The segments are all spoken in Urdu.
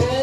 2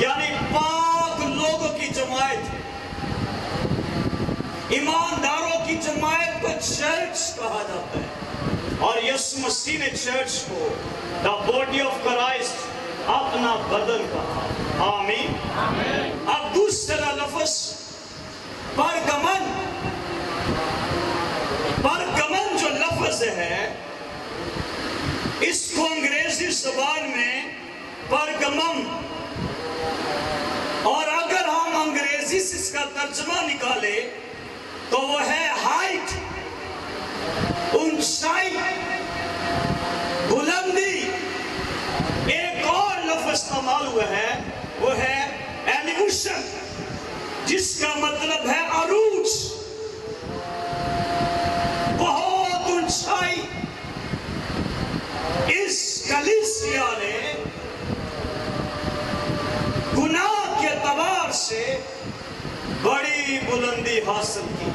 یعنی پاک لوگوں کی جماعت، ایمانداروں کی جماعت کو چرچ کہا جاتا ہے، اور یسوع مسیح نے چرچ کو دا باڈی آف کرائسٹ اپنا بدن کہا۔ آمین۔ اب دوسرا لفظ پرگمن، پرگمن جو لفظ ہے اس کو انگریزی زبان میں پرگمم، اور اگر ہم انگریزی سے اس کا ترجمہ نکالے تو وہ ہے ہائٹ، اونچائی، بلندی۔ ایک اور لفظ استعمال ہوا ہے، وہ ہے ایلیویشن، جس کا مطلب ہے عروج، بہت اونچائی۔ اس کلیسیا نے گناہ کے اعتبار سے بڑی بلندی حاصل کی،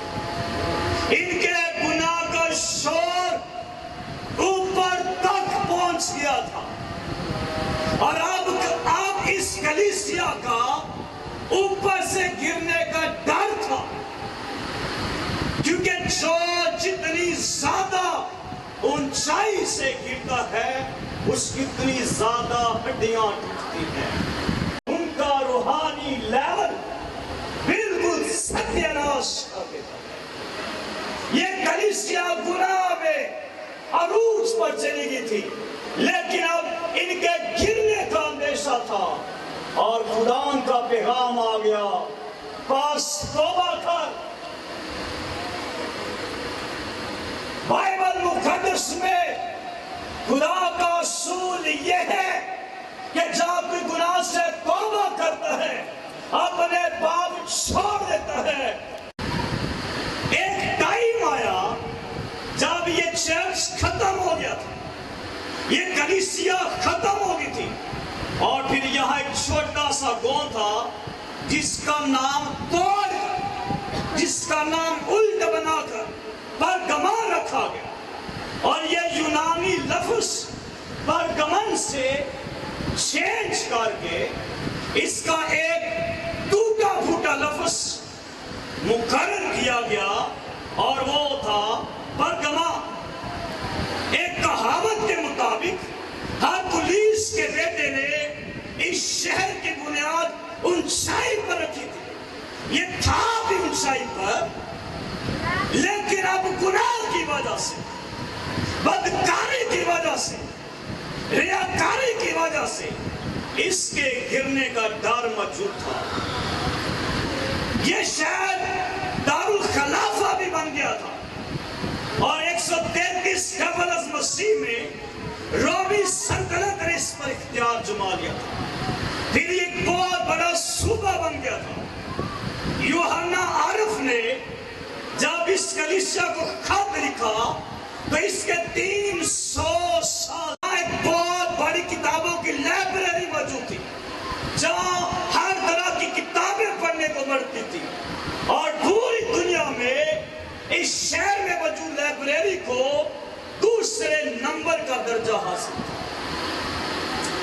ان کے گناہ کا شور اوپر تک پہنچ گیا تھا، اور اب اس کلیسیا کا اوپر سے گرنے کا ڈر تھا، کیونکہ جو جتنی زیادہ اونچائی سے گرتا ہے اس کی اتنی زیادہ ہڈیاں ٹوٹتی ہیں، ان کا روحانی لیول بالکل ستیاناش کر دیتا ہے۔ یہ کلیسیا گناہ میں عروج پر چلی گئی تھی، لیکن اب ان کے گرنے کا اندیشہ تھا، اور خدا کا پیغام آ گیا، پاس توبہ کر۔ بائبل مقدس میں خدا کا اصول یہ ہے کہ جب کوئی گناہ سے توبہ کرتا ہے، اپنے پاپ چھوڑ دیتا ہے، ایک ٹائم آیا جب یہ چرچ ختم ہو گیا تھا، یہ کلیسیا ختم ہو گئی تھی، اور پھر یہاں ایک چھوٹا سا گاؤں تھا جس کا نام توڑ کر، جس کا نام الٹ بنا کر پرگمن رکھا گیا، اور یہ یونانی لفظ پرگمن سے چینج کر کے اس کا ایک ٹوٹا پھوٹا لفظ مقرر کیا گیا، اور وہ تھا پرگما۔ ایک کہاوت کے مطابق ہرکلیس کے بیٹے نے اس شہر کی بنیاد اونچائی پر رکھی تھی، یہ تھا بھی اونچائی پر، لیکن اب گناہ کی وجہ سے، بدکاری کی وجہ سے، ریاکاری کی وجہ سے اس کے گرنے کا ڈر موجود تھا۔ یہ شہر دارالخلافہ بھی بن گیا تھا، اور 133 قبل از مسیح میں رومی سلطنت نے اس پر اختیار جما لیا تھا، پھر ایک بہت بڑا صوبہ بن گیا تھا۔ یوحنا عارف نے جب اس کلیسیا کو خط لکھا تو اس کے 300 سال ایک بہت بڑی کتابوں کی لائبریری موجود تھی، جہاں ہر طرح کی کتابیں پڑھنے کو ملتی تھی، اور پوری دنیا میں اس شہر میں موجود لائبریری کو دوسرے نمبر کا درجہ حاصل تھا۔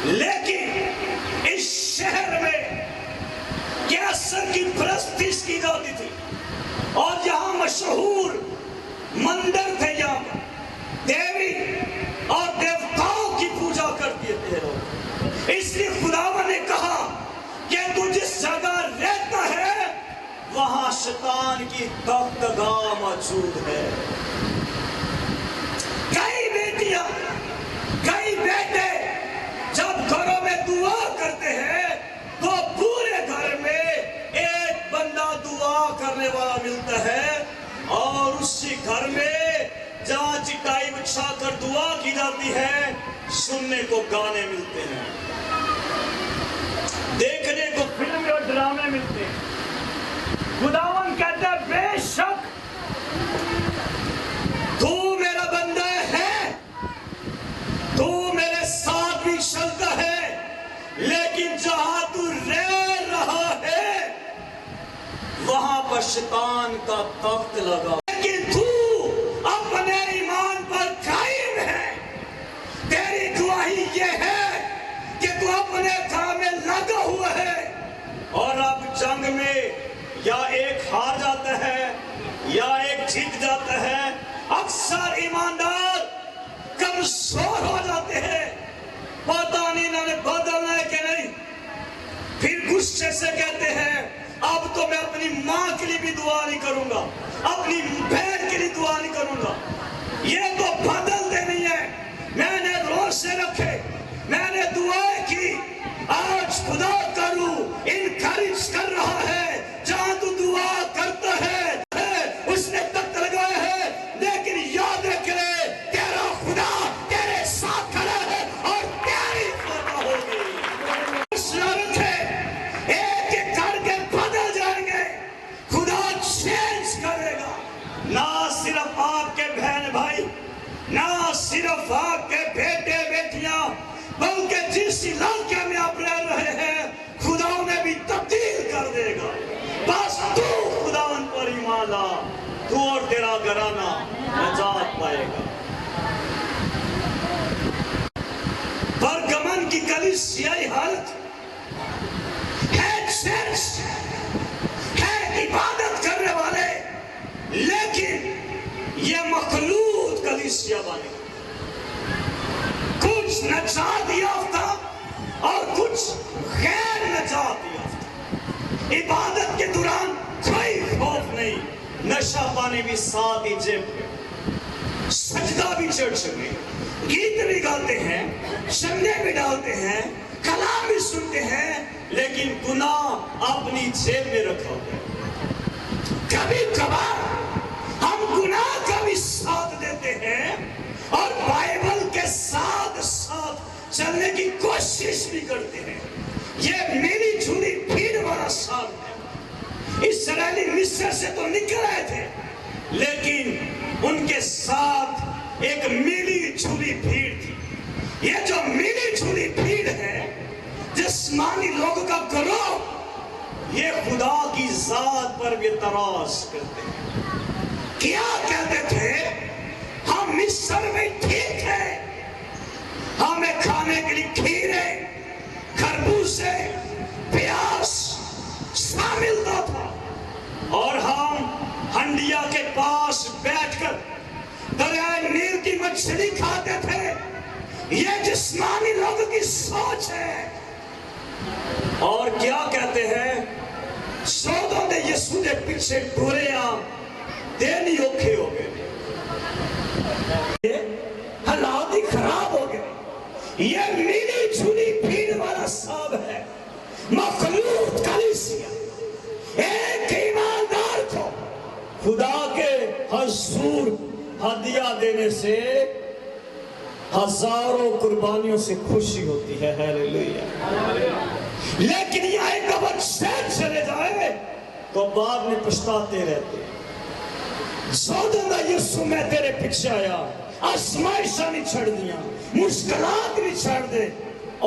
لیکن اس شہر میں کیسر کی پرستش کی جاتی تھی، اور یہاں مشہور مندر تھے، یہاں دیوی اور دیوتاؤں کی پوجا کرتے تھے لوگ۔ اس لیے خداوند نے کہا کہ تو جس جگہ رہتا ہے وہاں شیطان کی دغدغہ موجود ہے۔ کئی بیٹیاں، کئی بیٹے جب گھروں میں دعا کرتے ہیں تو پورے گھر میں ایک بندہ دعا کرنے والا ملتا ہے، اور اسی گھر میں جہاں چٹائی بچھا کر دعا کی جاتی ہے سننے کو گانے ملتے ہیں، دیکھنے کو فلمیں اور ڈرامے ملتے ہیں۔ خداوند کہتا ہے بے شک تو میرا بندہ ہے، تو میرے ساتھ بھی چلتا ہے، لیکن جہاں تو رہ رہا ہے وہاں پر شیطان کا تخت لگا، لیکن تو اپنے ایمان پر قائم ہے۔ تیری گواہی یہ ہے کہ سے کہتے ہیں اب تو میں اپنی ماں کے لیے بھی دعا نہیں کروں گا، اپنی بہن کے لیے دعا نہیں کروں گا، یہ تو بدل دینی ہے۔ میں نے روزے رکھے، میں نے دعائیں کی، آج خدا کا روح انکریج کر رہا ہے، جہاں تو دعا کرتا ہے اس نے تخت لگایا ہے، لیکن یاد رکھے تیرا خدا تیرے ساتھ کھڑا ہے اور تیری فتح ہوگی۔ ایک ایک کر کے بدل جائیں گے، خدا چینج کرے گا، نہ صرف آپ کے بہن بھائی، نہ صرف آپ کے بیٹے بیٹیاں، بلکہ جس علاقے میں آپ رہ رہے ہیں خدا انہیں بھی تبدیل کر دے گا۔ بس تو خداوند پر ایمان لا، تو اور تیرا گھرانہ نجات پائے گا۔ برگمن کی کلیسیائی حالت ہے، چرچ ہے، عبادت کرنے والے، لیکن یہ مخلوط کلیسیا بنے، کچھ نجات یافتہ اور کچھ غیر نجات یافتہ۔ عبادت کے دوران کوئی خوف نہیں، نشہ پانی بھی ساتھ ہی جیب میں، سجدہ بھی چرچ میں، گیت بھی گاتے ہیں، چندے بھی ڈالتے ہیں، کلام بھی سنتے ہیں، لیکن گناہ اپنی جیب میں رکھا ہوا ہے۔ کبھی کبھار ہم گناہ کا بھی ساتھ دیتے ہیں اور بائبل کے ساتھ ساتھ چلنے کی کوشش بھی کرتے ہیں۔ یہ میری جھولی بھیڑ والا سال ہے۔ اسرائیلی مصر سے تو نکل آئے تھے، لیکن ان کے ساتھ ایک میلی جھولی بھیڑ تھی۔ یہ جو میلی جھولی بھیڑ ہے، جسمانی لوگوں کا گروہ، یہ خدا کی ذات پر بھی اعتراض کرتے ہیں۔ کیا کہتے تھے؟ ہم مصر میں ٹھیک ہیں، ہمیں کھانے کے لیے کھیرے، خربوزے، پیاز سب ملتا تھا، اور ہم ہنڈیا کے پاس بیٹھ کر دریائے نیل کی مچھلی کھاتے تھے۔ یہ جسمانی لوگوں کی سوچ ہے۔ اور کیا کہتے ہیں؟ سودوں نے یسوع کے پیچھے ٹوریاں دینی اوکھے ہو گئے، حالات ہی خراب ہو گئے۔ یہ میلی جھولی بھیڑ والا صاحب ہے، مخلوط کلیسیا۔ ایک ایماندار کو خدا کے حضور ہدیہ دینے سے ہزاروں قربانیوں سے خوشی ہوتی ہے، ہیلیلویا۔ لیکن یہ ایک ابد شہر چلے جائے تو بعد میں پچھتاتے رہتے ہیں۔ سودوں دا یسوع میں تیرے پیچھے آیا، آزمائشاں نہیں چھڑ دیا، مشکلات نہیں چھڑ دے،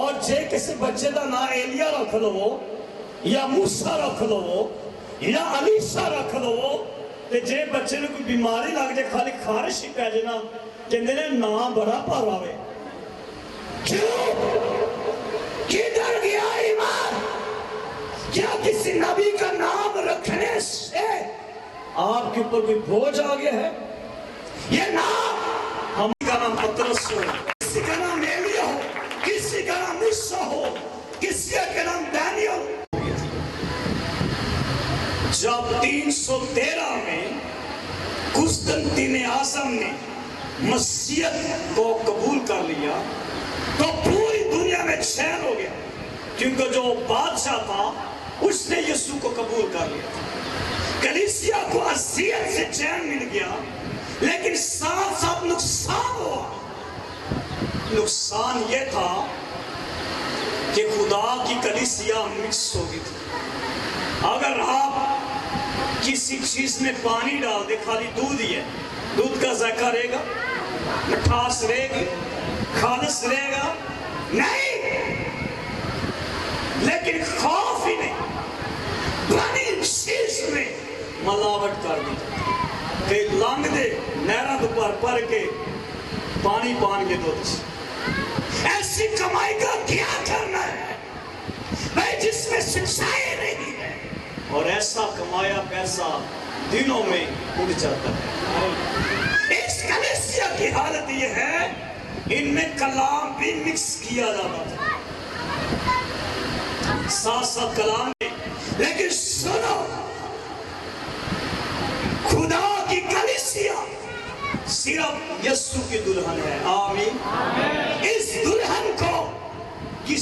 اور جے کسی بچے دا نا ایلیا رکھ لو یا موسیٰ رکھ لو یا علیسا رکھ لو، تے جے بچے نے کوئی بیماری لگ جائے، خالی خارش ہی پہ جنا، کہندے نے نام بڑا پارا ہوئے۔ کیوں؟ کدھر گیا ایمان؟ کیا کسی نبی کا نام رکھنے سے آپ کے اوپر کوئی بوجھ آگے ہے؟ یہ نام، ہم کا نام پترس ہو، کسی کا نام ایلیا ہو، کسی کا نام موسیٰ ہو، کسی کا نام دانیل ہو۔ جب 313 میں قسطنطین اعظم نے مسیحیت کو قبول کر لیا تو پوری دنیا میں چین ہو گیا، کیونکہ جو بادشاہ تھا اس نے یسوع کو قبول کر لیا تھا۔ کلیسیا کو اذیت سے چین مل گیا، لیکن ساتھ ساتھ نقصان ہوا۔ نقصان یہ تھا کہ خدا کی کلیسیا مکس ہو گئی تھی۔ اگر آپ کسی چیز میں پانی ڈال دے، خالی دودھ ہی ہے، دودھ کا ذائقہ رہے گا، مٹھاس رہے گی، خالص رہے گا نہیں، لیکن خوف ہی نہیں، بنی چیز میں ملاوٹ کر دی کہ لنگ دے نہرہ دوپر پر کے پانی پان کے دودھ سے۔ ایسی کمائی کا کیا کرنا ہے بھائی جس میں سچائی نہیں ہے، اور ایسا کمایا پیسہ دنوں میں اڑ جاتا ہے۔ اس کلیسیا کی حالت یہ ہے، ان میں کلام بھی مکس کیا جاتا تھا، ساتھ ساتھ کلام میں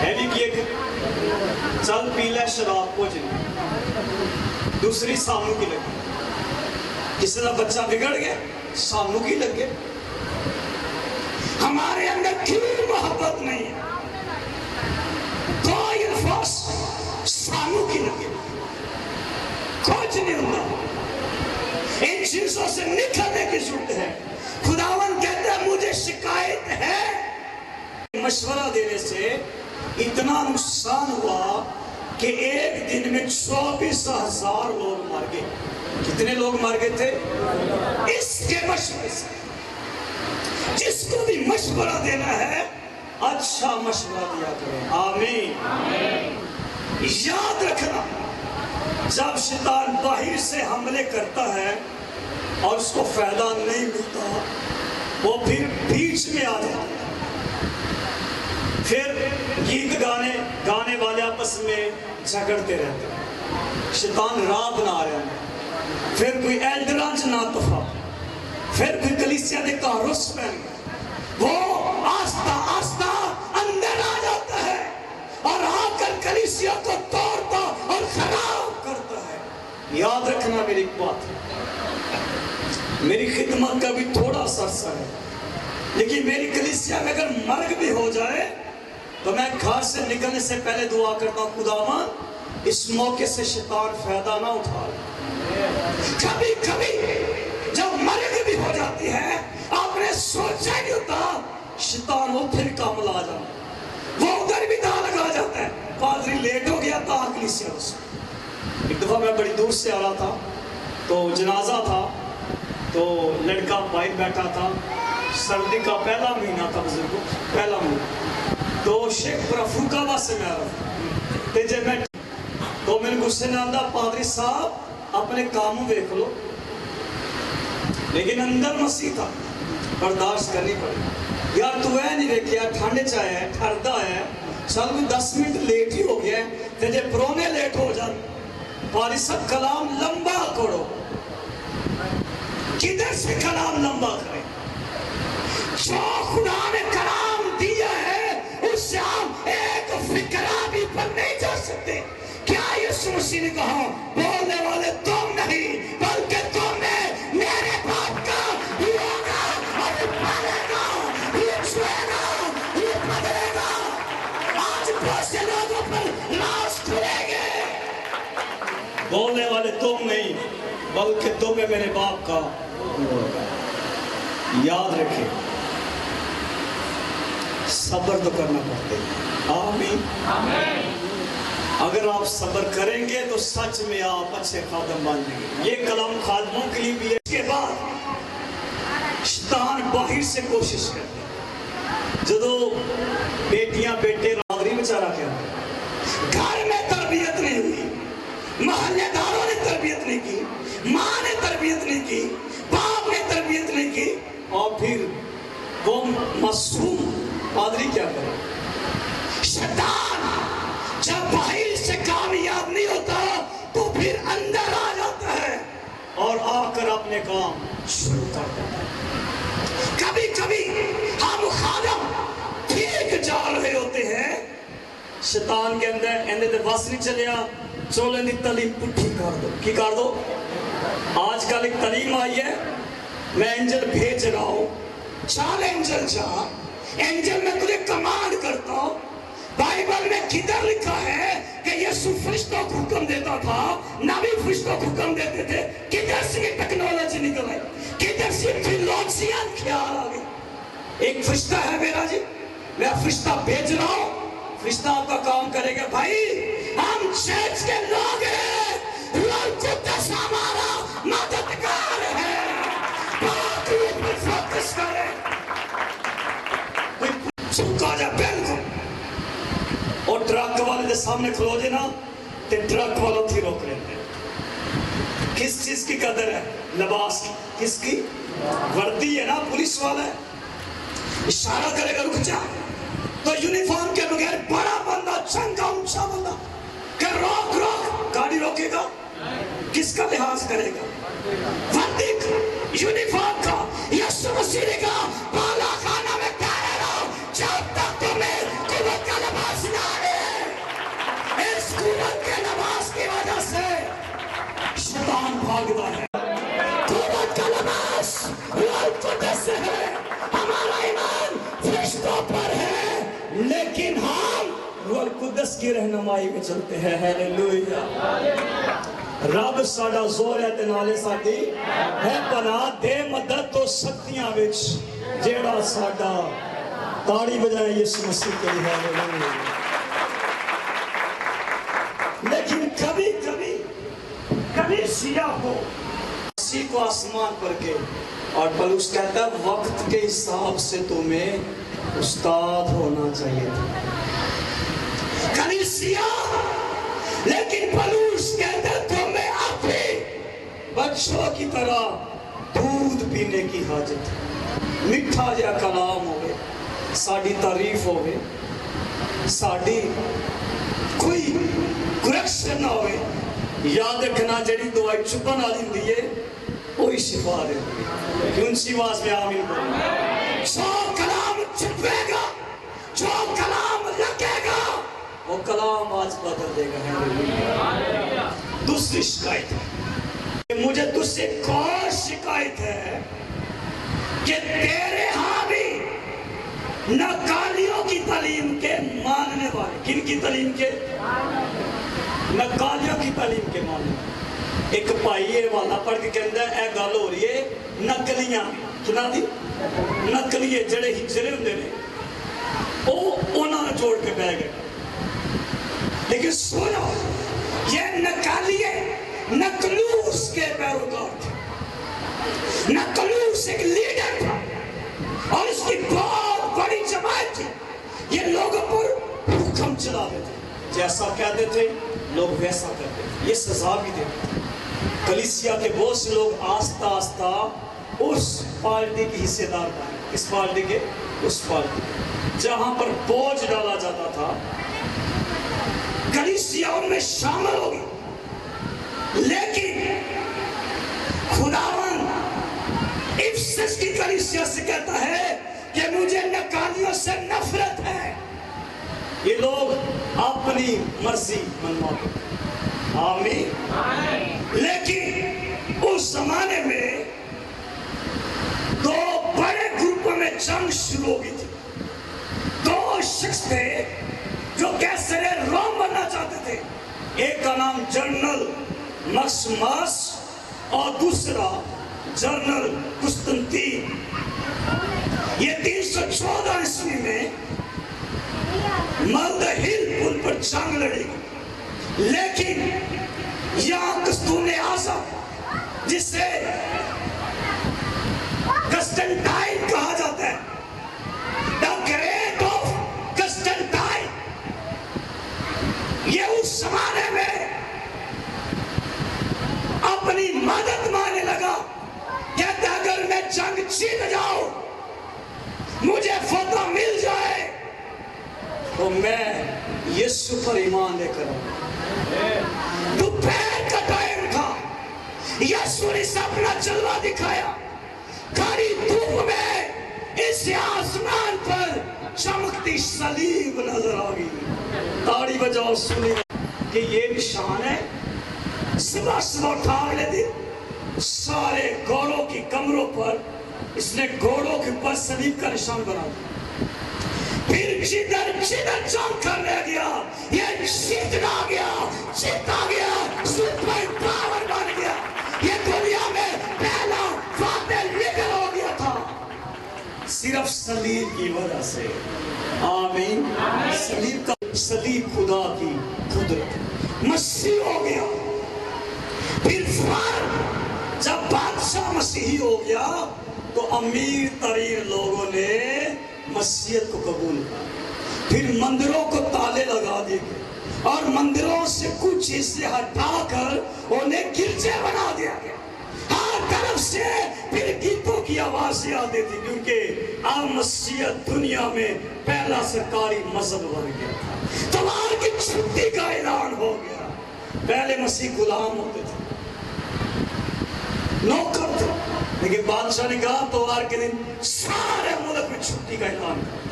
ہے بھی کیے کہ چل پی لے شراب کچھ نہیں، دوسری سانو کی لگی، کسی کا بچہ بگڑ گیا سانو کی لگے، ہمارے اندر کیوں محبت نہیں ہے، کوئی الفاظ سانو کی لگے، کچھ نہیں ہوتا، ان چیزوں سے نکلنے کی ضرورت ہے۔ خداوند کہتا ہے مجھے شکایت ہے، مشورہ دینے سے اتنا نقصان ہوا کہ ایک دن میں 24,000 لوگ مر گئے۔ کتنے لوگ مر گئے تھے؟ اس کے مشورے سے۔ جس کو بھی مشورہ دینا ہے اچھا مشورہ دیا کریں، آمین۔ یاد رکھنا جب شیطان باہر سے حملے کرتا ہے اور اس کو فائدہ نہیں ملتا، وہ پھر بیچ میں آ جاتا ہے، پھر گیت گانے والے آپس میں جھگڑتے رہتے ہیں، شیطان راہ بنا رہے ہیں، پھر کوئی ایلڈران نہ تفا، پھر کوئی کلیسیا دے کارس پہن وہ آستہ آستہ اندر آ جاتا ہے اور آ کر کلیسیا کو توڑتا اور خراب کرتا ہے۔ یاد رکھنا میری ایک بات، میری خدمت کا بھی تھوڑا سا عرصہ ہے، لیکن میری کلیسیا میں اگر مرگ بھی ہو جائے تو میں گھر سے نکلنے سے پہلے دعا کرتا ہوں، خداوند اس موقع سے شیطان فائدہ نہ اٹھا لے۔ کبھی کبھی جب مرگ بھی ہو جاتی ہے آپ نے سوچا نہیں ہوتا، شیطان وہ پھر کام لا جاتا، وہ ادھر بھی داغ لگا جاتا ہے، پادری لیٹ ہو گیا تھا کلیسیا اس۔ ایک دفعہ میں بڑی دور سے آ رہا تھا تو جنازہ تھا، تو لڑکا باہر بیٹھا تھا، سردی کا پہلا مہینہ تھا، بزرگوں پہلا مہینہ، تو شیخ پر افروکاباد سے میں آ رہا تھا، تو میں نے غصے میں آندہ پادری صاحب اپنے کاموں دیکھ لو، لیکن اندر مسیح تھا، برداشت کرنی پڑی، یار تو ہے نہیں دیکھیا ٹھنڈ چاہے ہے ٹھردہ ہے، چل کوئی 10 منٹ لیٹ ہی ہو گیا ہے، تجھے پرونے لیٹ ہو جائے، پادری صاحب کلام لمبا کرو، کدھر سے کلام لمبا کرے؟ جو خدا نے کلام دیا ہے اس سے ہم ایک فکرہ بھی پر نہیں جا سکتے۔ کیا یسوع مسیح نے کہا بولنے والے تم نہیں بلکہ تم نے میرے باپ کا ہوگا اور یہ پڑھے گا، یہ چھوئے گا، یہ پڑھے گا۔ آج بہت سے لوگوں پر راز کھلے گے، بولنے والے تم نہیں بلکہ تمہیں میرے باپ کا ہوگا۔ یاد رکھیں صبر تو کرنا پڑتے ہیں، آمین۔ اگر آپ صبر کریں گے تو سچ میں آپ اچھے خادم بن جائیں گے۔ یہ کلام خادموں کے لیے بھی ہے۔ اس کے بعد شیطان باہر سے کوشش کرتے ہیں، جدو بیٹیاں بیٹے راغری میں چارہ کیا گھر میں تربیت نہیں ہوئی، محلے داروں نے تربیت نہیں کی، ماں نے تربیت نہیں کی، باپ نے تربیت نہیں کی، اور پھر وہ معصوم پادری کیا کرے؟ شیطان جب باہر سے کامیاب نہیں ہوتا تو پھر اندر آ جاتا ہے اور آ کر اپنے کام شروع کر دیتا ہے۔ کبھی کبھی ہم خادم ٹھیک جا رہے ہوتے ہیں، شیطان کے اندر بس نہیں چلیا، چولے دی تعلیم پٹھی کر دو، کی کر دو؟ آج کل ایک تعلیم آئی ہے، میں انجل بھیج رہا ہوں، چال انجل جا، انجل میں تجھے کمانڈ کرتا ہوں۔ بائبل میں کدھر لکھا ہے کہ یسوع فرشتوں کو حکم دیتا تھا، نبی فرشتوں کو حکم دیتے تھے؟ کدھر سے یہ ٹیکنالوجی نکل آئی؟ کدھر سے تھیولوجین خیال آ گئی؟ ایک فرشتہ ہے میرا جی، میں فرشتہ بھیج رہا ہوں، فرشتہ آپ کا کام کرے گا۔ بھائی ہم چرچ کے لوگ ہیں، روح القدس ہمارا مددگار ہے، بات پر فوکس کریں، چکا جا پہن کو، اور ٹرک والے دے سامنے کھلو جے نا تے ٹرک والوں تھی روک لیتے ہیں۔ کس چیز کی قدر ہے؟ لباس کی۔ کس کی؟ وردی ہے نا، پولیس والا ہے، اشارہ کرے گا رک جا، تو یونیفارم کے بغیر بڑا بندہ، چنگا اونچا بندہ کہ روک روک، گاڑی روکے گا؟ کس کا لحاظ کرے گا؟ وردی کا، یونیفارم کا۔ یسوع مسیح نے کہا بالا خانہ میں پیارے رہو جب تک تمہیں قوت کا لباس مانگتا ہے. قوت کا لباس روح القدس ہے. ہمارا ایمان فرشتوں پر ہے لیکن ہم روح القدس کی رہنمائی میں چلتے ہیں. ہیلیلویا. رب ساڈا زور ہے تے نالے ساڈی ہے پناہ. دے مدد تو شکتیاں وچ جیڑا ساڈا. تاڑی بجائے یسوع مسیح کے لیے. ہیلیلویا. لیکن کبھی سیاہ کو مسیح کو آسمان پر کے اور پولس کہتا ہے وقت کے حساب سے تمہیں استاد ہونا چاہیے تھا. کلیسیا لیکن پولس کہتا ہے تمہیں اپنے بچوں کی طرح دودھ پینے کی حاجت ہے. میٹھا جا کلام ہوئے, ساڑی تعریف ہوئے, ساڑی کوئی کریکشن نہ ہوئے. یاد رکھنا جڑی دوائی چھپن آ دیندی ہے وہی شفا دیندی ہے. کیوں سی آواز میں آمین بولو. جو کلام چھپے گا, جو کلام لگے گا, وہ کلام آج بدل دے گا. دوسری شکایت ہے, مجھے تجھ سے ایک اور شکایت ہے کہ تیرے ہاں بھی نقالیوں کی تعلیم کے ماننے والے. کن کی تعلیم کے؟ نقالیوں کی تعلیم کے ماننے والے. ایک بھائی یہ والا پڑھ کے کہندہ ہے اے گل ہو رہی ہے نقلیاں. کنا دی نقلیے جڑے ہجرے ہوندے نے وہ انہاں نے چھوڑ کے بہ گئے. لیکن سنو, یہ نقالیے نقلوس کے پیروکار تھے. نقلوس ایک لیڈر تھا اور اس کی بہت بڑی جماعت تھی. یہ لوگوں پر حکم چلاتے تھے, جیسا کہتے تھے لوگ ویسا کرتے تھے. یہ سزا بھی دیتے تھے. کلیسیا کے بہت سے لوگ آہستہ آہستہ اس پارٹی کی حصے دار بنے. اس پارٹی کے, اس پارٹی کے جہاں پر بوجھ ڈالا جاتا تھا کلیسیا ان میں شامل ہوگی. لیکن خداوند افسس کی کلیسیا سے کہتا ہے کہ مجھے نقالیوں سے نفرت ہے. یہ لوگ اپنی مرضی منواتے ہیں. آمین. لیکن اس زمانے میں دو بڑے گروپوں میں جنگ شروع ہو گئی تھی. دو شخص تھے جو کیسر روم بننا چاہتے تھے. ایک کا نام جنرل مکسیمس اور دوسرا جنرل قسطنطین. یہ 314 عیسوی میں ملدہل پل پر جنگ لڑی. لیکن یہاں قسطون اعظم جسے قسطنطین کہا جاتا ہے, دا گریٹ آف قسطنطین, یہ اس زمانے میں اپنی مدد ماننے لگا. کہتا اگر میں جنگ جیت جاؤں, مجھے فتح مل جائے, تو میں یسوع پر ایمان لے کر آؤں. دوپہر کا ٹائم تھا. یسوع نے اپنا جلوہ دکھایا. کاری دھوپ میں اس آسمان پر چمکتی صلیب نظر آ گئی. تاڑی بجاؤ سنی کہ یہ نشان ہے. صبح صبح اٹھا لے دی سارے گھوڑوں کی کمروں پر اس نے گھوڑوں کے اوپر صلیب کا نشان بنا دیا. پھر جدھر جنگ کرنے گیا یہ جیتنا گیا, جیتا گیا, سپر پاور بن گیا. یہ دنیا میں پہلا فاتح لیڈر ہو گیا تھا صرف صلیب کی وجہ سے. آمین. صلیب کا, صلیب خدا کی قدرت. مسیح ہو گیا. پھر جب بادشاہ مسیحی ہو گیا تو امیر ترین لوگوں نے مسیحیت کو قبول کیا. پھر مندروں کو تالے لگا دیے گئے اور مندروں سے کچھ حصے ہٹا کر انہیں گرجے بنا دیا گیا. ہر طرف سے پھر گیتوں کی آوازیں آتی تھی کیونکہ اب مسیحیت دنیا میں پہلا سرکاری مذہب بن گیا تھا. تلوار کی چھٹی کا اعلان ہو گیا. پہلے مسیح غلام ہوتے تھے, نوکر تھے, لیکن بادشاہ نے کہا تلوار کے دن سارے ملک میں چھٹی کا اعلان کر.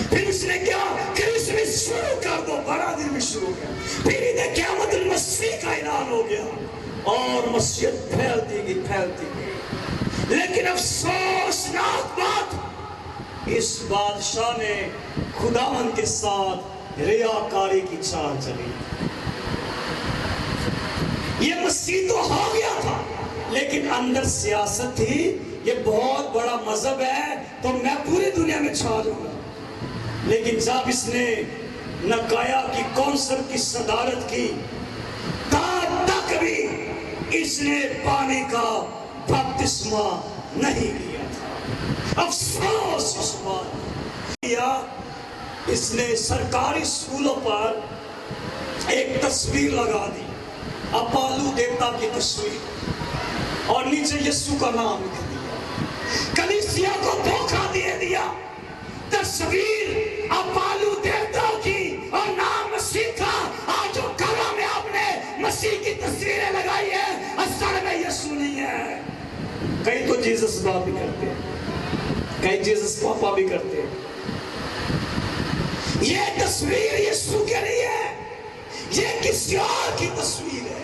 پھر اس نے کیا کرسمس شروع کر دو, بڑا دن بھی شروع کیا. پھر انہیں قیامت المسیح کا اعلان ہو گیا. اور مسیحیت پھیلتی گئی. لیکن افسوسناک بات، اس بادشاہ نے خداوند کے ساتھ ریاکاری کی چال چلی. یہ مسیح تو ہو گیا تھا لیکن اندر سیاست تھی، یہ بہت بڑا مذہب ہے تو میں پوری دنیا میں چھا جاؤں گا. لیکن جب اس نے نکایا کی کونسل کی صدارت کی، تب تک بھی اس نے پانی کا بپتسمہ نہیں لیا تھا. افسوس اس بات کیا. اس نے سرکاری اسکولوں پر ایک تصویر لگا دی، اپالو دیوتا کی تصویر، اور نیچے یسوع کا نام لکھ دیا. کلیسیا کو دھوکہ دے دیا. تصویر اپالو دیوتا کی اور نام مسیح کا. آج جو گھروں میں آپ نے مسیح کی تصویریں لگائی ہے، اصل میں یسوع نہیں ہے. کئی تو جیزس باپ بھی کرتے ہیں، کئی جیزس پاپا بھی کرتے ہیں. یہ تصویر یسوع کے لیے ہے، یہ کسی اور کی تصویر ہے.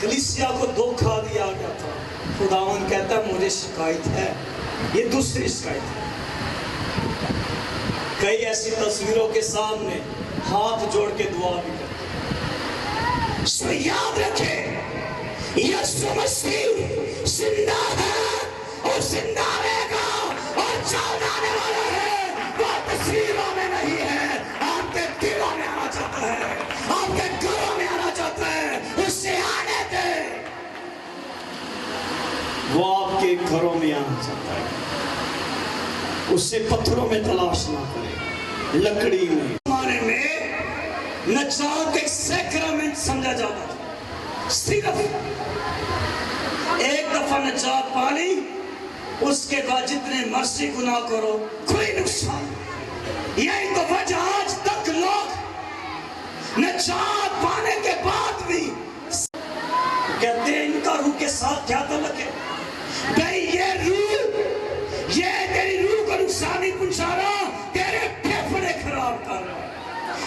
کلیسیا کو دھوکہ دیا گیا تھا. خداوند کہتا ہے مجھے شکایت ہے. یہ دوسری شکایت ہے. کئی ایسی تصویروں کے سامنے ہاتھ جوڑ کے دعا بھی کرتے ہیں. سو یاد رکھیں، یسوع مسیح زندہ ہے اور زندہ رہے گا اور چل آنے والا ہے. وہ تصویروں میں نہیں ہے، آپ کے دلوں میں آنا چاہتا ہے، آپ کے گھروں میں آنا چاہتا ہے. اس سے آنے دے. وہ آپ کے گھروں میں آنا چاہتا ہے. اسے پتھروں میں تلاش نہ کرے، لکڑی میں. زمانے میں نجات ایک سیکرامنٹ سمجھا جاتا تھا. صرف ایک دفعہ نجات پالی، اس کے بعد جتنے مرضی گناہ کرو کوئی نقصان. یہی تو وجہ آج تک لوگ نجات پانے کے بعد بھی کہتے ہیں ان کا روح کے ساتھ کیا تعلق ہے. بھئی یہ روح، یہ تیری روح کو نقصان نہیں پہنچا رہا، تیرے پھیپھڑے خراب کر رہا ہے.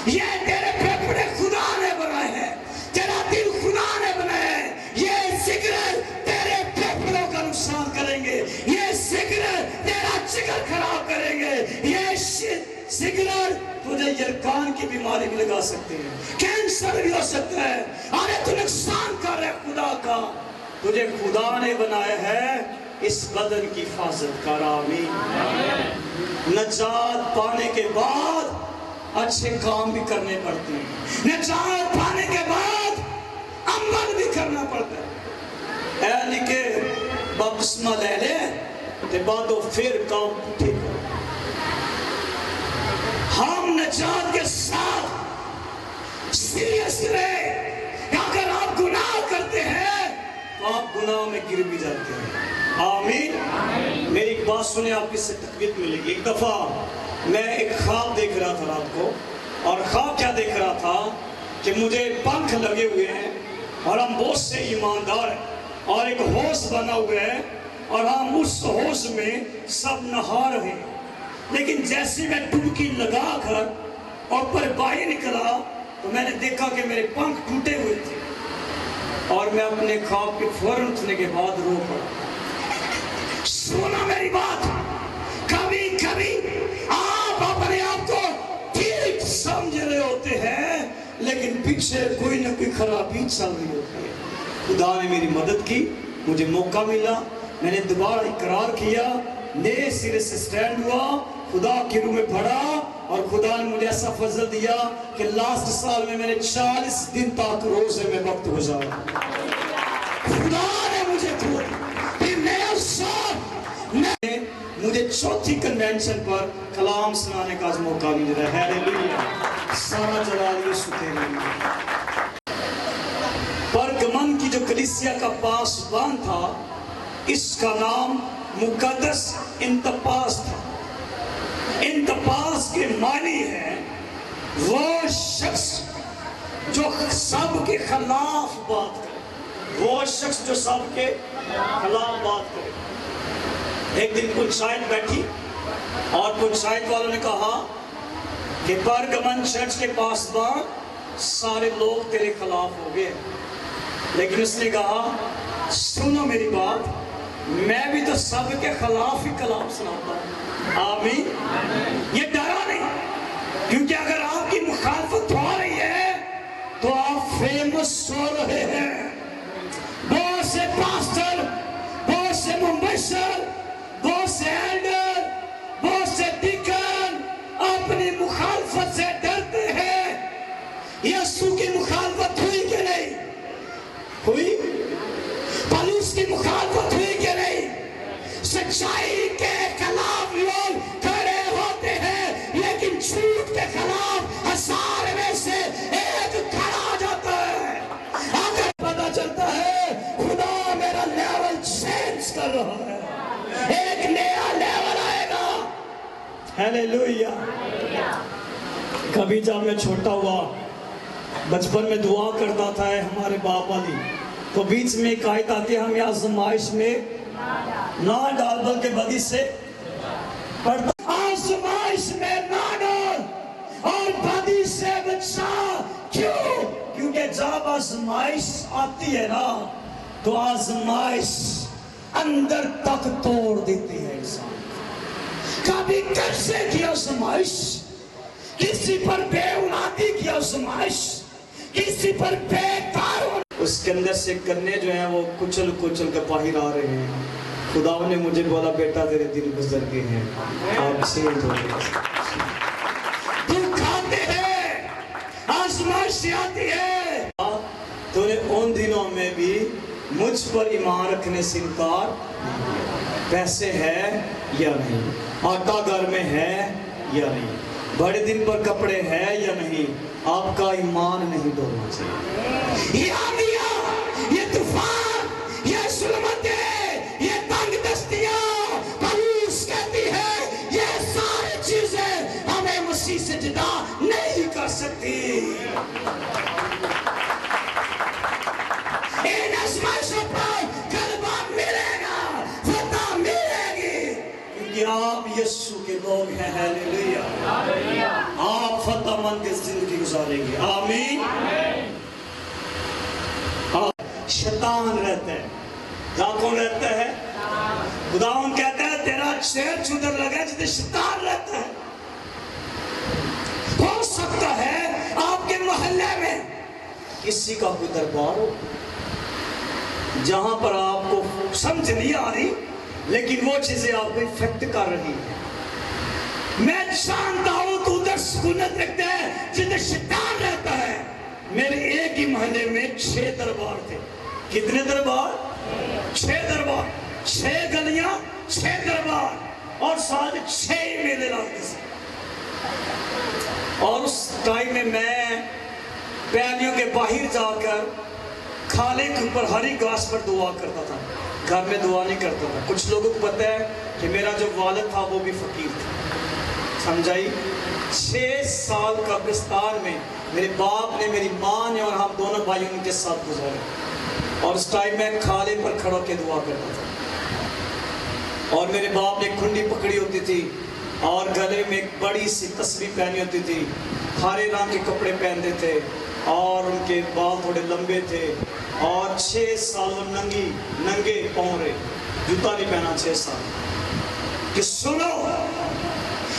یہ تیرے پھیپھڑے خدا نے بنائے ہیں، تیرا دل خدا نے بنایا ہے. یہ سگریٹ تیرے پھیپھڑوں کا نقصان کریں گے، یہ سگریٹ تیرا جگر خراب کریں گے. یہ سگریٹ تجھے یرکان کی بیماری بھی لگا سکتے ہیں، کینسر بھی ہو سکتا ہے. ارے تو نقصان کر رہے خدا کا. تجھے خدا نے بنایا ہے اس بدن کی حفاظت کر. آمین. نجات پانے کے بعد اچھے کام بھی کرنے پڑتے ہیں. نجات پانے کے بعد عمل بھی کرنا پڑتا ہے. اے نکے بپتسمہ لے لے تے بعدو پھر کام ٹھیک ہو. ہم نجات کے ساتھ سیریس رہے. اگر آپ گناہ کرتے ہیں تو آپ گناہ میں گر بھی جاتے ہیں. آمین. میری ایک بات سنیں، آپ کی سے تقویت ملے گی. ایک دفعہ میں ایک خواب دیکھ رہا تھا رات کو، اور خواب کیا دیکھ رہا تھا کہ مجھے پنکھ لگے ہوئے ہیں اور ہم بہت سے ایماندار ہیں اور ایک حوض بنا ہوا ہے اور ہم اس حوض میں سب نہا رہے ہیں. لیکن جیسے میں ڈبکی لگا کر اور پر باہر نکلا تو میں نے دیکھا کہ میرے پنکھ ٹوٹے ہوئے تھے اور میں اپنے خواب کے فوراً اٹھنے کے بعد رو پڑا. سونا میری بات، کبھی کبھی آپ اپنے آپ کو ٹھیک سمجھ رہے ہوتے ہیں لیکن پیچھے کوئی نہ کوئی خرابی چل رہی ہوتی ہے. خدا نے میری مدد کی، مجھے موقع ملا، میں نے دوبارہ اقرار کیا، نئے سرے سے سٹینڈ ہوا، خدا کی روح میں بڑھا، اور خدا نے مجھے ایسا فضل دیا کہ لاسٹ سال میں نے 40 دن تک روزے میں وقت گزارا. خدا نے مجھے مجھے چوتھی کنونشن پر کلام سنانے کا موقع مل رہا ہے. ہیلیلویا. سارا جلال یسوع تیرے لیے. پرگمن کی جو کلیسیا کا پاسبان تھا، اس کا نام مقدس انتپاس تھا. انتپاس کے معنی ہے وہ شخص جو سب کے خلاف بات کرے، وہ شخص جو سب کے خلاف بات کرے. ایک دن پنچایت بیٹھی اور پنچایت والوں نے کہا کہ پرگمن چرچ کے پاسبان سارے لوگ تیرے خلاف ہو گئے. لیکن اس نے کہا سنو میری بات، میں بھی تو سب کے خلاف ہی کلام سناتا ہوں۔ آمین۔ یہ ڈرا نہیں، کیونکہ اگر آپ کی مخالفت ہو رہی ہے تو آپ فیمس ہو رہے ہیں۔ بہت سے پاسٹر، بہت سے مبشر، بہت سے ایلڈر، بہت سے ڈیکن اپنی مخالفت سے ڈرتے ہیں۔ یسوع کی مخالفت ہوئی کہ نہیں ہوئی؟ پولس کی مخالفت ہوئی کہ نہیں؟ سچائی کے خلاف لوگ کھڑے ہوتے ہیں، لیکن جھوٹ کے خلاف 1000 میں سے ایک کھڑا جاتا ہے۔ اگر پتہ چلتا ہے خدا میرا لیول چینج کر رہا ہے، ایک نیا لیول آئے گا۔ ہیلیلویا۔ کبھی جب میں چھوٹا ہوا، بچپن میں دعا کرتا تھا ہمارے باپ والی، تو بیچ میں ایک آیت آتی ہے، ہمیں آزمائش میں نہ ڈال بلکہ بدی سے پڑھتا۔ آزمائش میں نہ ڈال اور بدی سے بچا۔ کیوں؟ کیونکہ جب آزمائش آتی ہے نا تو آزمائش اندر تک توڑ دیتی ہے انسان۔ کبھی قرضے کی آزمائش، کسی پر بے اولادی کی آزمائش، کسی پر بے کار، اس کے اندر سے کرنے جو ہیں وہ کچل کچل کے باہر آ رہے ہیں۔ خدا نے مجھے بولا بیٹا تیرے دن گزر گئے ہیں، آپ چینج ہو گئے۔ دکھ آتے ہیں، آزمائش آتی ہے، تو نے ان دنوں میں بھی مجھ پر ایمان رکھنے سے انکار، پیسے ہے یا نہیں، آٹا گھر میں ہے یا نہیں، بڑے دن پر کپڑے ہے یا نہیں، آپ کا ایمان نہیں ڈولنا چاہیے۔ یہ طوفان، یہ ظلمتیں، یہ تنگ دستیاں، پولس کہتی ہے یہ ساری چیزیں ہمیں مسیح سے جدا نہیں کر سکتی۔ ان آزمائشوں پر غلبہ ملے گا، فتح ملے گی، کیونکہ آپ یسوع کے لوگ ہیں۔ ہیلیلویا۔ آپ فتح مند کی زندگی گزاریں گے۔ آمین۔ شیطان رہتا ہے، جہاں کون رہتا ہے؟ خداوند کہتا ہے تیرا چیر چودر لگا جتے شیطان رہتا ہے۔ ہو سکتا ہے آپ کے محلے میں کسی کا کوئی دربار ہو جہاں پر آپ کو سمجھ نہیں آ رہی، لیکن وہ چیزیں آپ کو افیکٹ کر رہی ہیں۔ میں جانتا ہوں تو ادھر سکونت رکھتا ہے جدھر شیطان رہتا ہے۔ میرے ایک ہی محلے میں 6 دربار تھے۔ کتنے دربار؟ 6 دربار، 6 گلیاں، 6 دربار، اور ساتھ 6 میلے لگتے تھے۔ اور اس ٹائم میں پہلیوں کے باہر جا کر کھالے کے اوپر ہری گھاس پر دعا کرتا تھا، گھر میں دعا نہیں کرتا تھا۔ کچھ لوگوں کو پتہ ہے کہ میرا جو والد تھا وہ بھی فقیر تھا، سمجھائی۔ 6 سال قبرستان میں میرے باپ نے، میری ماں نے اور ہم دونوں بھائی ان کے ساتھ گزارے، اور اس ٹائم میں کھالے پر کھڑا کے دعا کرتا تھا۔ اور میرے باپ نے کھنڈی پکڑی ہوتی تھی اور گلے میں ایک بڑی سی تسبیح پہنی ہوتی تھی، ہرے رنگ کے کپڑے پہنتے تھے اور ان کے بال تھوڑے لمبے تھے، اور 6 سال ننگے پاؤں رہے، جوتا نہیں پہنا 6 سال۔ کہ سنو،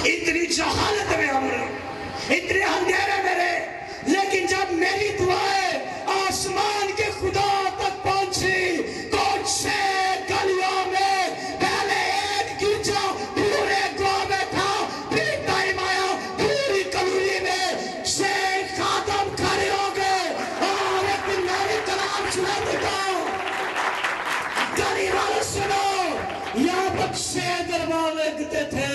اتنی جہالت میں ہم رہے، اتنے اندھیرے میں رہے، لیکن جب میری دعائیں آسمان کے خدا تک پہنچی تو 6 گلیوں میں پہلے ایک گرجا پورے گاؤں میں تھا، پھر ٹائم آیا پوری کلوری میں 6 خادم کھڑے ہو گئے، اور ایک دن میں بھی کلام سنا دیتا ہوں۔ گلی والے سنو، یہاں پر 6 دربار لگتے تھے۔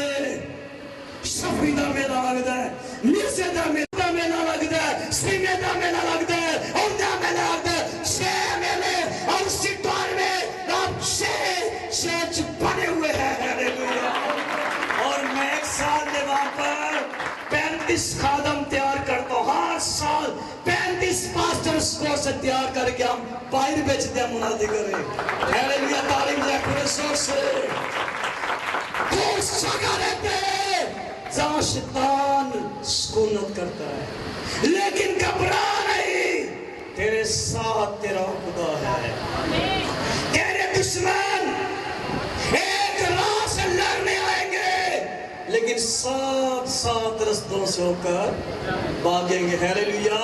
شفی دا میلہ لگتا ہے، مرزے دا میلہ لگتا ہے، سیمے دا میلہ لگتا ہے، عمدہ میلہ لگتا ہے، 6 میلے، اور اسی دور میں اب 6 چرچ بنے ہوئے ہیں۔ اور میں ایک سال میں وہاں پر 35 خادم تیار کرتا ہوں، ہر سال 35 پاسٹرز کو سے تیار کر کے ہم باہر بیچتے ہیں، منادی کریں۔ ہیلیلویا، تعلیم دے پورے زور سے۔ اس جگہ رہتے ہیں جہاں شیطان سکونت کرتا ہے، لیکن گھبرا نہیں، تیرے ساتھ تیرا خدا ہے. تیرے دشمن ایک راہ سے لڑنے آئیں گے لیکن سات رستوں سے ہو کر بھاگیں گے. ہیلیلویا.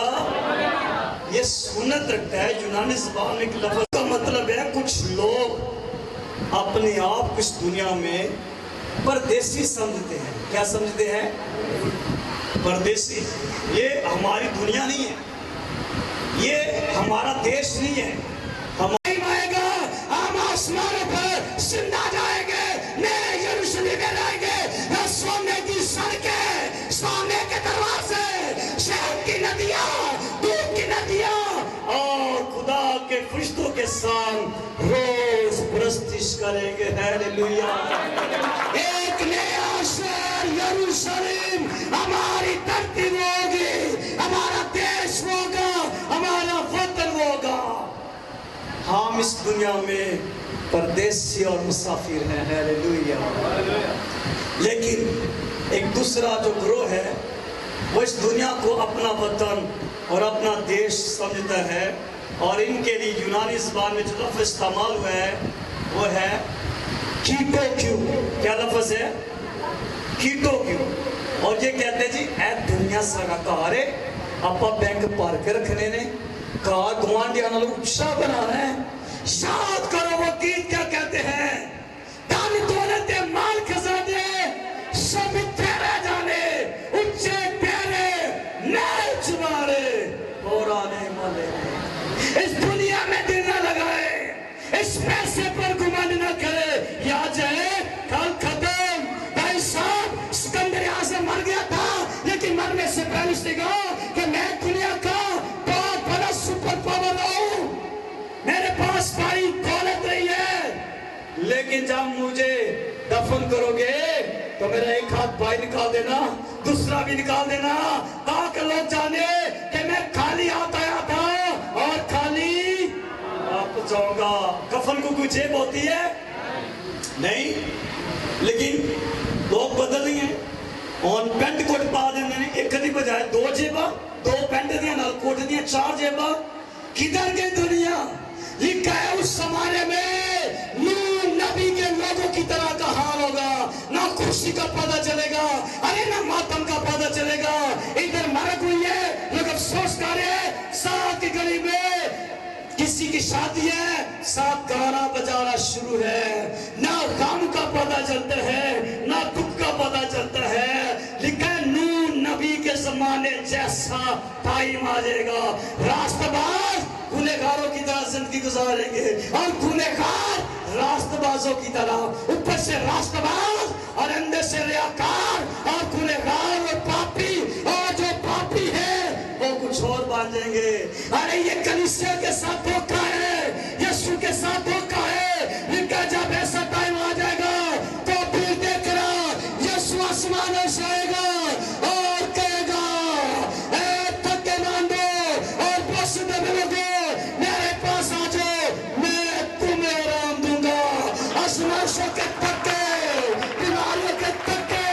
یہ سنت رکھتا ہے یونانی زبان میں ایک لفظ کا مطلب ہے کچھ لوگ اپنے آپ کو اس دنیا میں پردیسی سمجھتے ہیں. کیا سمجھتے ہیں؟ پردیسی. یہ ہماری دنیا نہیں ہے, یہ ہمارا دیش نہیں ہے. ہم آئے گا, ہم آسمانوں پر زندہ جائیں گے, نئے یروشلم میں رہیں گے, سونے کی سڑکیں, سونے کے دروازے, شہد کی ندیاں, دودھ کی ندیاں, اور خدا کے فرشتوں کے ساتھ روز پرستش کریں گے. ہیلیلویا. ایک نیا شہر یروشلم ہماری دھرتی ہوگی, ہمارا دیش ہوگا, ہمارا وطن ہوگا. ہم اس دنیا میں پردیسی اور مسافر ہیں. ہیلیلویا. لیکن ایک دوسرا جو گروہ ہے وہ اس دنیا کو اپنا وطن اور اپنا دیش سمجھتا ہے, اور ان کے لیے یونانی زبان میں جو لفظ استعمال ہوا ہے وہ ہے کیٹو کیو. کیا لفظ ہے؟ کیٹو کیو. اور یہ کہتے ہیں جی اے دنیا سارا کارے اپا بینک پار کے رکھنے نے کار گوانڈیا نالو اچھا بنانا ہے. یاد کرو وہ گیت کیا کہتے ہیں, دن دولت مال خزانے سب تیرے جانے, اچھے پیرے نئے چمارے پورانے مالے. اس دنیا میں دل نہ لگائے, اس پیسے پر گمان نہ کرے, یا جائے کل ختم. بھائی صاحب سکندر اعظم مر گیا تھا لیکن مرنے سے پہلے اس نے کہا کہ میں دنیا کا بہت بڑا سپر پاور ہوں, میرے پاس بڑی دولت نہیں ہے, لیکن جب مجھے دفن کرو گے تو میرا ایک ہاتھ بھائی نکال دینا, دوسرا بھی نکال دینا, تاکہ لوگ جانے کہ میں خالی ہاتھ آیا تھا اور خالی آپ جاؤں گا. کفن کو کوئی جیب ہوتی ہے نہیں, لیکن لوگ بدل رہی ہیں اور پینٹ کوٹ پا دینے نے, ایک کدی بجائے دو جیبا, دو پینٹ دیا نال کوٹ دیا, چار جیبا. کدھر گئی دنیا؟ لکھا ہے اس زمانے میں نوح نبی کے لوگوں کی طرح کا حال ہوگا, نہ خوشی کا پتہ چلے گا, ارے نہ ماتم کا پتہ چلے گا. ادھر مرگ ہوئی ہے, لوگ افسوس کر رہے ہیں, ساتھ کی گلی میں کسی کی شادی ہے, ساتھ گانا بجانا شروع ہے, نہ غم کا پتہ چلتا ہے نہ دکھ کا پتہ چلتا ہے. لکھا ہے نوح نبی کے زمانے جیسا ٹائم آ جائے گا, راست باز گنہگاروں کی طرح زندگی گزاریں گے, اور گنہگار راست بازوں کی طرح, اوپر سے راست باز اور اندر سے ریاکار, اور گنہگار اور پاپی, اور جو پاپی ہے وہ کچھ اور بن جائیں گے. ارے یہ کلیسیا کے ساتھ دھوکہ ہے, یسوع کے ساتھ دھوکہ ہے. لکھا جب ایسا ٹائم آ جائے گا تو پھر دیکھ رہا یسوع آسمانوں سے آئے گا اور کہے گا اے تھکے ماندو اور بوسیدہ لوگو میرے پاس آ جاؤ, میں تمہیں آرام دوں گا. آسمانوں کے تھکے, بیماریوں کے تھکے,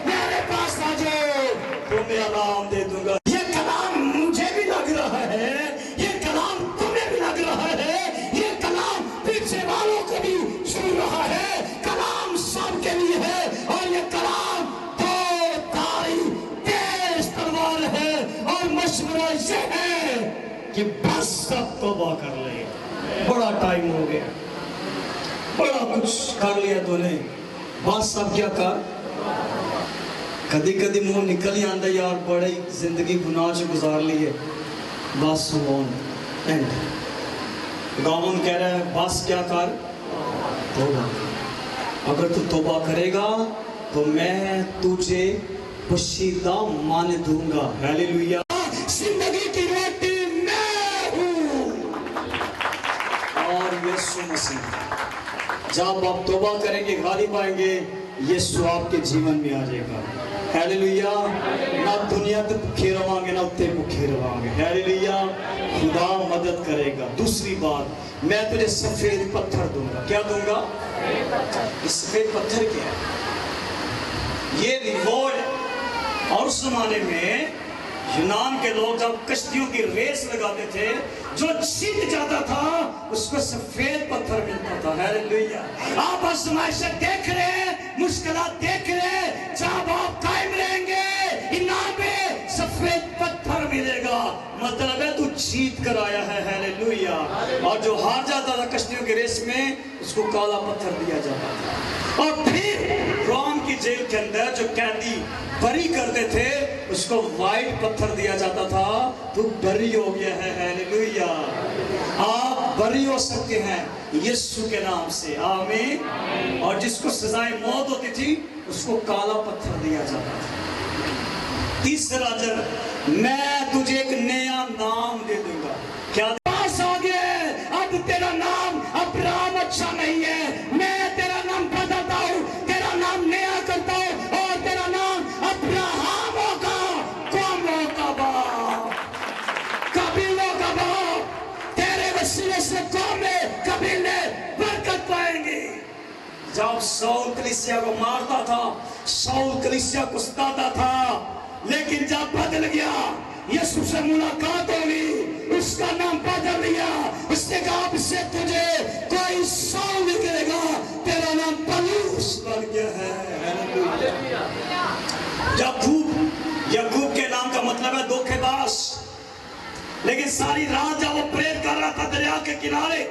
میرے پاس آ جاؤ, تمہیں آرام دے دوں گا. یہ کلام مجھے بھی لگ رہا ہے, یہ کلام تمہیں بھی لگ رہا ہے, یہ کلام پیچھے والوں کو بھی سن رہا ہے. کلام سب کے لیے ہے, اور یہ کلام دو دھاری تیز تلوار ہے, اور مشورہ یہ ہے کہ بس سب توبہ کر لے. بڑا ٹائم ہو گیا, بڑا کچھ کر لیا تو نے, بس سب کیا کر. کدی کدی منہ نکل ہی آندا یار بڑی زندگی گناہ سے گزار لی ہے, بس ہون اینڈ. خداوند کہہ رہا ہے بس کیا کر, توبہ. اگر تو توبہ کرے گا تو میں تجھے پوشیدہ مان دوں گا. ہیلیلویا. زندگی کی روٹی میں ہوں, اور یسوع مسیح. جب آپ توبہ کریں گے غالب پائیں گے, یسوع آپ کے جیون میں آ جائے گا. ہیلیلویا. نہ دنیا تے بھوکے رہواں گے نہ اتے بھوکے رہواں گے. ہیلیلویا. خدا مدد کرے گا. دوسری بات, میں تجھے سفید پتھر دوں گا. کیا دوں گا؟ یہ سفید پتھر کیا ہے؟ یہ ریوارڈ. اور اس زمانے میں یونان کے لوگ جب کشتیوں کی ریس لگاتے تھے، جو جیت جاتا تھا اس کو سفید پتھر ملتا تھا. ہیلیلویا. آپ آزمائشیں دیکھ رہے ہیں، مشکلات دیکھ رہے ہیں، جب آپ قائم رہیں گے انعام میں سفید پتھر ملے گا. مطلب ہے تو جیت کر آیا ہے. ہیلیلویا. اور جو ہار جاتا تھا کشتیوں کی ریس میں، اس کو کالا پتھر دیا جاتا تھا. اور پھر روم کی جیل کے اندر جو قیدی بری کرتے تھے، اس کو وائٹ پتھر دیا جاتا تھا. تو بری ہو گیا ہے. ہیلیلویا. آپ بری ہو سکتے ہیں یسوع کے نام سے. آمین. اور جس کو سزائے موت ہوتی تھی، اس کو کالا پتھر دیا جاتا تھا. تیسرا جب میں تجھے ایک نیا نام دے دوں گا. کیا پاس آ گئے؟ اب تیرا نام ابراہم اچھا نہیں ہے، میں تیرا نام بدلتا ہوں، تیرا نام نیا کرتا ہوں، اور تیرا نام ابراہم ہوگا، قوموں کا باپ، قبیلوں کا باپ. تیرے وسیلے سے قومیں، قبیلے برکت پائیں گے. جب ساؤل کلیسیا کو مارتا تھا، ساؤل کلیسیا کو ستاتا تھا، لیکن جب بدل گیا، یسوع سے ملاقات ہوگی، اس کا نام بدل لیا. اس نے کہا اب سے تجھے کوئی ساؤل نکلے گا، تیرا نام پولس بن گیا ہے. یعقوب کے نام کا مطلب ہے دھوکے باز. لیکن ساری رات جب وہ پریئر کر رہا تھا دریا کے کنارے،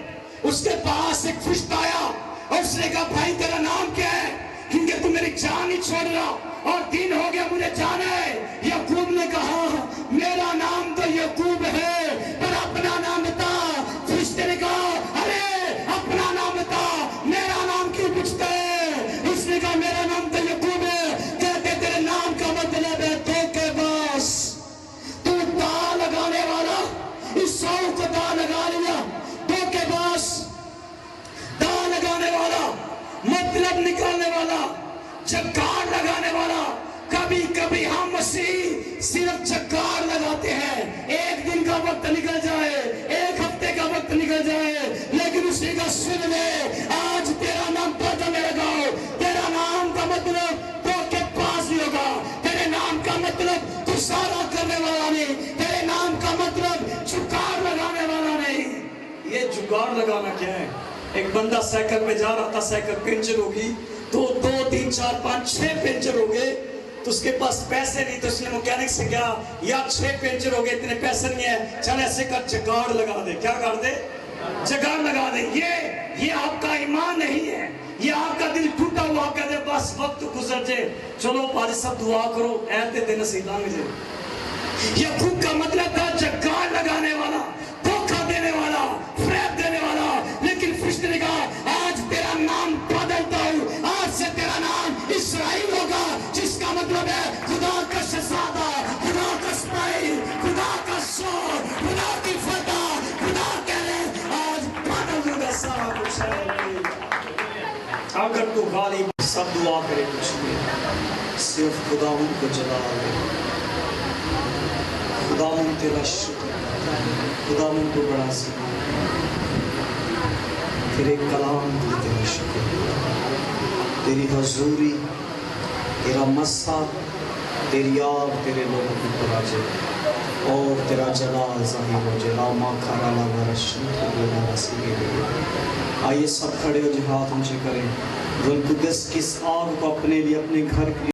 اس کے پاس ایک فرشتہ آیا اور اس نے کہا بھائی تیرا نام کیا ہے؟ کیونکہ تو میری جان ہی چھوڑ رہا اور دن ہو گیا مجھے جانا ہے. یعقوب نے کہا میرا نام تو یعقوب ہے، پر اپنا نام بتا. فرشتے نے کہا ارے اپنا نام بتا، میرا نام کیوں پوچھتا ہے؟ اس نے کہا میرا نام تو یعقوب ہے. کہتے تیرے نام کا مطلب ہے دھوکے باز. تو دا لگانے والا، اس ساؤل کو دا لگا لیا. دھوکے باز، دا لگانے والا، مطلب نکالنے والا، چکار لگانے والا. کبھی کبھی ہم مسیح صرف چکار لگاتے ہیں. ایک دن کا وقت نکل جائے، ایک ہفتے کا وقت نکل جائے، لیکن اسی کا سن لے آج تیرا نام بدلنے لگا. تیرا نام کا مطلب دھوکے باز نہیں ہوگا. تیرے نام کا مطلب گسارا کرنے والا نہیں. تیرے نام کا مطلب چکار لگانے والا نہیں. یہ جگاڑ لگانا کیا ہے؟ ایک بندہ سائیکل پہ جا رہا تھا، سائیکل پنچر ہوگی تو 2 3 4 5 6 پنچر ہو گئے. تو اس کے پاس پیسے نہیں، تو اس نے مکینک سے کہا یار 6 پنچر ہو گئے، اتنے پیسے نہیں ہے، چل ایسے کر جگاڑ لگا دے. کیا کر دے؟ جگاڑ لگا دے. یہ آپ کا ایمان نہیں ہے، یہ آپ کا دل ٹوٹا ہوا. آپ کہتے بس وقت گزر جائے، چلو پاری سب دعا کرو، ایتے دن سے لنگ جائے. یعقوب کا مطلب تھا جگاڑ لگانے والا، دھوکہ دینے والا، فریب دینے والا. لیکن فرشتے نے کہا آج تیرا نام بدلتا ہوں، آج سے تیرا نام اسرائیل ہوگا، جس کا مطلب ہے خدا کا شہزادہ، خدا کا سپاہی، خدا کا شور، خدا کی فتح. خدا کہہ رہے آج بدل دوں گا سارا کچھ. اگر تو غالب سب دعا کرے کچھ نہیں، صرف خداوند کو جلال دے. خداوند تیرا شکر، خداوند کو بڑا سنا، تیرے کلام کے تیرا شکر، تیری حضوری، تیرا مسا، تیری آگ تیرے لوگوں کی پراجے اور تیرا جلال ظاہر ہو جائے. راما کھرالا ورشن کو بولا رسی کے لیے. آئیے سب کھڑے ہو، جو ہاتھ اونچے کریں. روح القدس کس آگ کو اپنے لیے، اپنے گھر کے